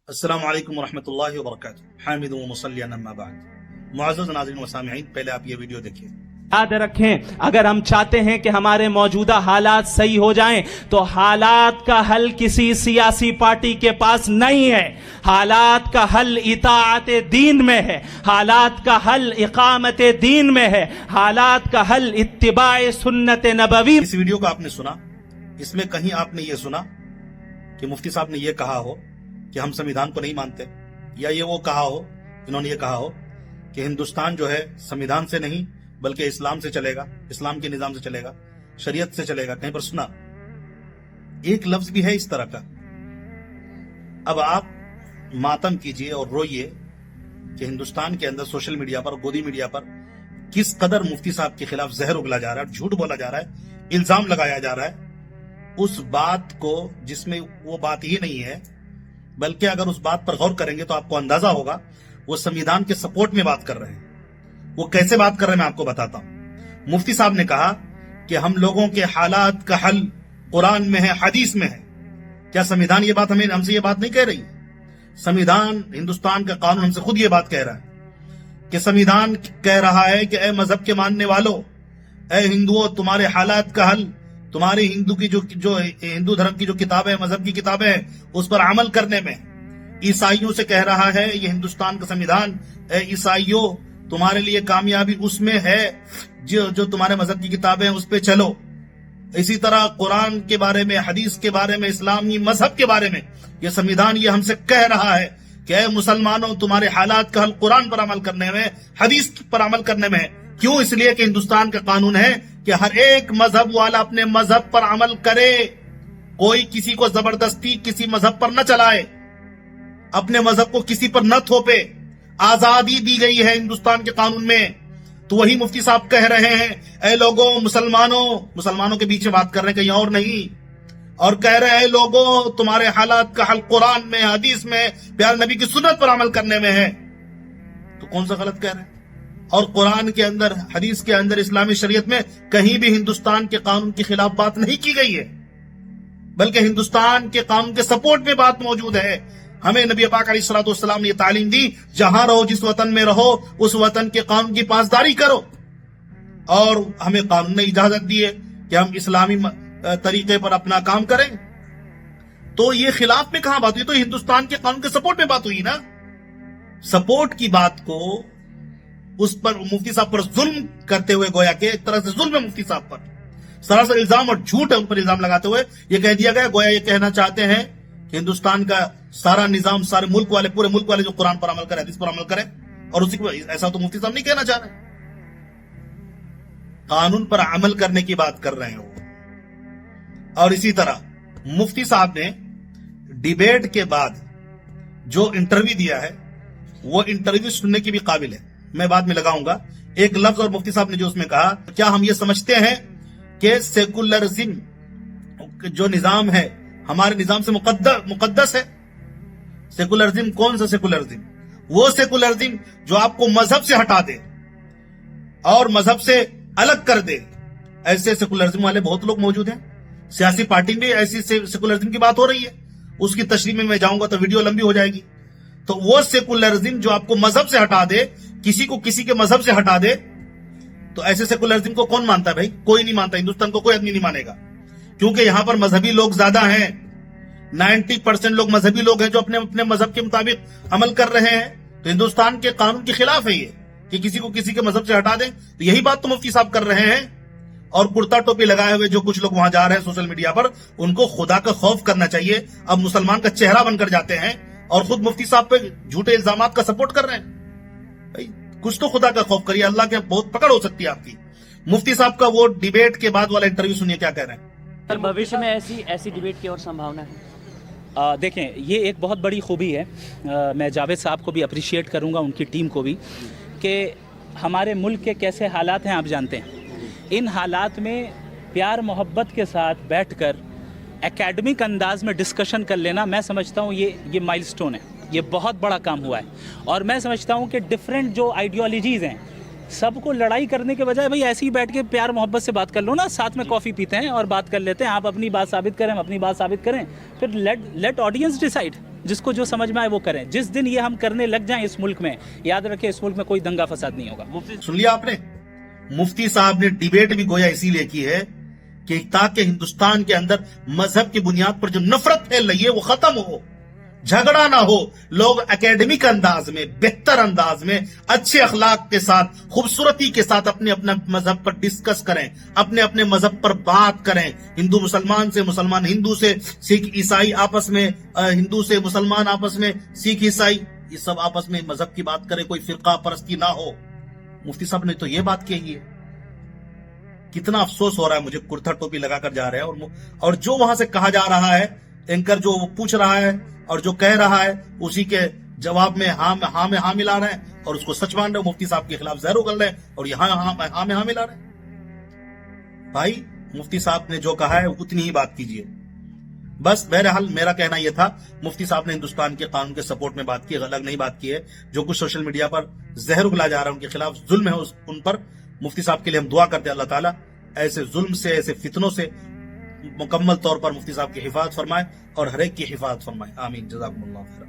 السلام علیکم ورحمۃ اللہ وبرکاتہ حامد و مصلی اما بعد معزز ناظرین و سامعین، پہلے آپ یہ ویڈیو دیکھیے۔ یاد رکھیں، اگر ہم چاہتے ہیں کہ ہمارے موجودہ حالات صحیح ہو جائیں تو حالات کا حل کسی سیاسی پارٹی کے پاس نہیں ہے۔ حالات کا حل اطاعت دین میں ہے، حالات کا حل اقامت دین میں ہے، حالات کا حل اتباع سنت نبوی۔ اس ویڈیو کو آپ نے سنا، اس میں کہیں آپ نے یہ سنا کہ مفتی صاحب نے یہ کہا ہو کہ ہم سمویدھان کو نہیں مانتے، یا یہ وہ کہا ہو، انہوں نے یہ کہا ہو کہ ہندوستان جو ہے سمویدھان سے نہیں بلکہ اسلام سے چلے گا، اسلام کے نظام سے چلے گا، شریعت سے چلے گا؟ کہیں پر سنا؟ ایک لفظ بھی ہے اس طرح کا؟ اب آپ ماتم کیجئے اور روئیے کہ ہندوستان کے اندر سوشل میڈیا پر، گودی میڈیا پر کس قدر مفتی صاحب کے خلاف زہر اگلا جا رہا ہے، جھوٹ بولا جا رہا ہے، الزام لگایا جا رہا ہے اس بات کو جس میں وہ بات ہی نہیں ہے، بلکہ اگر اس بات پر غور کریں گے تو آپ کو اندازہ ہوگا وہ سمویدھان کے سپورٹ میں بات کر رہے ہیں۔ وہ کیسے بات کر رہے ہیں میں آپ کو بتاتا ہوں۔ مفتی صاحب نے کہا کہ ہم لوگوں کے حالات کا حل قرآن میں ہے، حدیث میں ہے۔ کیا سمویدھان یہ بات ہم سے یہ بات نہیں کہہ رہی؟ سمویدھان، ہندوستان کا قانون ہم سے خود یہ بات کہہ رہا ہے کہ سمویدھان کہہ رہا ہے کہ اے مذہب کے ماننے والوں، اے ہندوؤں، تمہارے حالات کا حل تمہاری جو ہندو دھرم کی جو کتابیں، مذہب کی کتابیں ہیں، اس پر عمل کرنے میں۔ عیسائیوں سے کہہ رہا ہے یہ ہندوستان کا سمویدھان، اے عیسائیوں، تمہارے لیے کامیابی اس میں ہے جو تمہارے مذہب کی کتابیں ہیں اس پہ چلو۔ اسی طرح قرآن کے بارے میں، حدیث کے بارے میں، اسلامی مذہب کے بارے میں یہ سمویدھان یہ ہم سے کہہ رہا ہے کہ اے مسلمانوں، تمہارے حالات کا حل قرآن پر عمل کرنے میں، حدیث پر عمل کرنے میں ہے۔ کیوں؟ اس لیے کہ ہندوستان کا قانون ہے کہ ہر ایک مذہب والا اپنے مذہب پر عمل کرے، کوئی کسی کو زبردستی کسی مذہب پر نہ چلائے، اپنے مذہب کو کسی پر نہ تھوپے۔ آزادی دی گئی ہے ہندوستان کے قانون میں۔ تو وہی مفتی صاحب کہہ رہے ہیں اے لوگوں، مسلمانوں کے بیچ میں بات کر رہے ہیں، کہیں اور نہیں، اور کہہ رہے ہیں اے لوگوں، تمہارے حالات کا حل قرآن میں، حدیث میں، پیارے نبی کی سنت پر عمل کرنے میں ہے۔ تو کون سا غلط کہہ رہے ہیں؟ اور قرآن کے اندر، حدیث کے اندر، اسلامی شریعت میں کہیں بھی ہندوستان کے قانون کے خلاف بات نہیں کی گئی ہے، بلکہ ہندوستان کے قانون کے سپورٹ میں بات موجود ہے۔ ہمیں نبی پاک علیہ الصلوۃ والسلام نے یہ تعلیم دی، جہاں رہو، جس وطن میں رہو، اس وطن کے قانون کی پاسداری کرو۔ اور ہمیں قانون نے اجازت دی ہے کہ ہم اسلامی طریقے پر اپنا کام کریں۔ تو یہ خلاف میں کہاں بات ہوئی؟ تو ہندوستان کے قانون کے سپورٹ میں بات ہوئی نا۔ سپورٹ کی بات کو اس پر مفتی صاحب پر ظلم کرتے ہوئے، گویا کہ ایک طرح سے ظلم ہے مفتی صاحب پر، سراسر الزام اور جھوٹ ہے ان پر الزام لگاتے ہوئے یہ کہہ دیا گیا، گویا یہ کہنا چاہتے ہیں کہ ہندوستان کا سارا نظام، سارے ملک والے، پورے ملک والے جو قرآن پر عمل کرے، حدیث پر عمل کرے، اور اسی کو ایسا تو مفتی صاحب نہیں کہنا چاہ رہے، قانون پر عمل کرنے کی بات کر رہے ہیں وہ۔ اور اسی طرح مفتی صاحب نے ڈیبیٹ کے بعد جو انٹرویو دیا ہے وہ انٹرویو سننے کی بھی قابل ہے، میں بعد میں لگاؤں گا ایک لفظ، اور مفتی صاحب نے جو اس میں کہا، کیا ہم یہ سمجھتے ہیں کہ سیکولرزم جو نظام ہے ہمارے نظام سے مقدس ہے؟ سیکولرزم کون سا سیکولرزم؟ وہ سیکولرزم جو آپ کو مذہب سے ہٹا دے اور مذہب سے الگ کر دے۔ ایسے سیکولرزم والے بہت لوگ موجود ہیں، سیاسی پارٹی میں ایسی سیکولرزم کی بات ہو رہی ہے، اس کی تشریح میں میں جاؤں گا تو ویڈیو لمبی ہو جائے گی۔ تو وہ سیکولرزم جو آپ کو مذہب سے ہٹا دے، کسی کو کسی کے مذہب سے ہٹا دے، تو ایسے سیکولرزم کو کون مانتا ہے بھائی؟ کوئی نہیں مانتا، ہندوستان کو کوئی آدمی نہیں مانے گا، کیونکہ یہاں پر مذہبی لوگ زیادہ ہیں، 90% لوگ مذہبی لوگ ہیں جو اپنے اپنے مذہب کے مطابق عمل کر رہے ہیں۔ تو ہندوستان کے قانون کے خلاف ہے یہ کہ کسی کو کسی کے مذہب سے ہٹا دیں۔ تو یہی بات تو مفتی صاحب کر رہے ہیں، اور کرتا ٹوپی لگائے ہوئے جو کچھ لوگ وہاں جا رہے ہیں سوشل میڈیا پر، ان کو خدا کا خوف کرنا چاہیے۔ اب مسلمان کا چہرہ بن کر جاتے ہیں اور خود مفتی صاحب پہ جھوٹے الزامات کا سپورٹ کر رہے ہیں۔ بھائی کچھ تو خدا کا خوف کریے، اللہ کے بہت پکڑ ہو سکتی ہے آپ کی۔ مفتی صاحب کا وہ ڈیبیٹ کے بعد والا انٹرویو سنیے کیا کہہ رہے ہیں۔ سر بھوشیہ میں ایسی ڈیبیٹ کی اور سمبھاونا ہے؟ دیکھیں، یہ ایک بہت بڑی خوبی ہے، میں جاوید صاحب کو بھی اپریشیٹ کروں گا، ان کی ٹیم کو بھی، کہ ہمارے ملک کے کیسے حالات ہیں آپ جانتے ہیں۔ ان حالات میں پیار محبت کے ساتھ بیٹھ کر اکیڈمک انداز میں ڈسکشن کر لینا، میں سمجھتا ہوں یہ مائل سٹون ہے، یہ بہت بڑا کام ہوا ہے۔ اور میں سمجھتا ہوں کہ ڈفرینٹ جو آئیڈیالوجیز ہیں، سب کو لڑائی کرنے کے بجائے بھائی ایسے ہی بیٹھ کے پیار محبت سے بات کر لو نا، ساتھ میں کافی پیتے ہیں اور بات کر لیتے ہیں، آپ اپنی بات ثابت کریں، ہم اپنی بات ثابت کریں، پھر لیٹ آڈینس ڈیسائیڈ۔ جس کو جو سمجھ میں آئے وہ کریں. جس دن یہ ہم کرنے لگ جائیں اس ملک میں, یاد رکھیں اس ملک میں کوئی دنگا فساد نہیں ہوگا. سن لیا آپ نے, مفتی صاحب نے ڈیبیٹ بھی گویا اسی لیے کی ہے کہ تاکہ ہندوستان کے اندر مذہب کی بنیاد پر جو نفرت پھیل رہی ہے وہ ختم ہو, جھگڑا نہ ہو, لوگ اکیڈمک انداز میں, بہتر انداز میں, اچھے اخلاق کے ساتھ, خوبصورتی کے ساتھ اپنے مذہب پر ڈسکس کریں, اپنے مذہب پر بات کریں. ہندو مسلمان سے, مسلمان ہندو سے, سکھ عیسائی آپس میں, ہندو سے مسلمان آپس میں, سکھ عیسائی یہ سب آپس میں مذہب کی بات کریں, کوئی فرقہ پرستی نہ ہو. مفتی صاحب نے تو یہ بات کہی ہے. کتنا افسوس ہو رہا ہے مجھے, کرتا ٹوپی لگا کر جا رہے ہیں اور جو وہاں سے کہا جا رہا ہے, اینکر جو پوچھ رہا ہے اور جو کہہ رہا ہے اسی کے جواب میں ہاں میں ہاں ملا رہے ہیں اور اس کو سچ مان رہے ہیں. مفتی صاحب کے خلاف زہر اگل رہے ہیں اور یہاں ہاں میں ہاں ملا رہے ہیں. بھائی مفتی صاحب نے جو کہا ہے اتنی ہی بات کیجئے. بس بہرحال میرا کہنا یہ تھا, مفتی صاحب نے ہندوستان کے قانون کے سپورٹ میں بات کی, الگ نہیں بات کی ہے. جو کچھ سوشل میڈیا پر زہر اگلا جا رہا ہے ان کے خلاف ظلم ہے ان پر. مفتی صاحب کے لیے ہم دعا کرتے ہیں اللہ تعالیٰ ایسے ظلم سے, ایسے فتنوں سے مکمل طور پر مفتی صاحب کی حفاظت فرمائے اور ہر ایک کی حفاظت فرمائے. آمین. جزاکم اللہ خیر.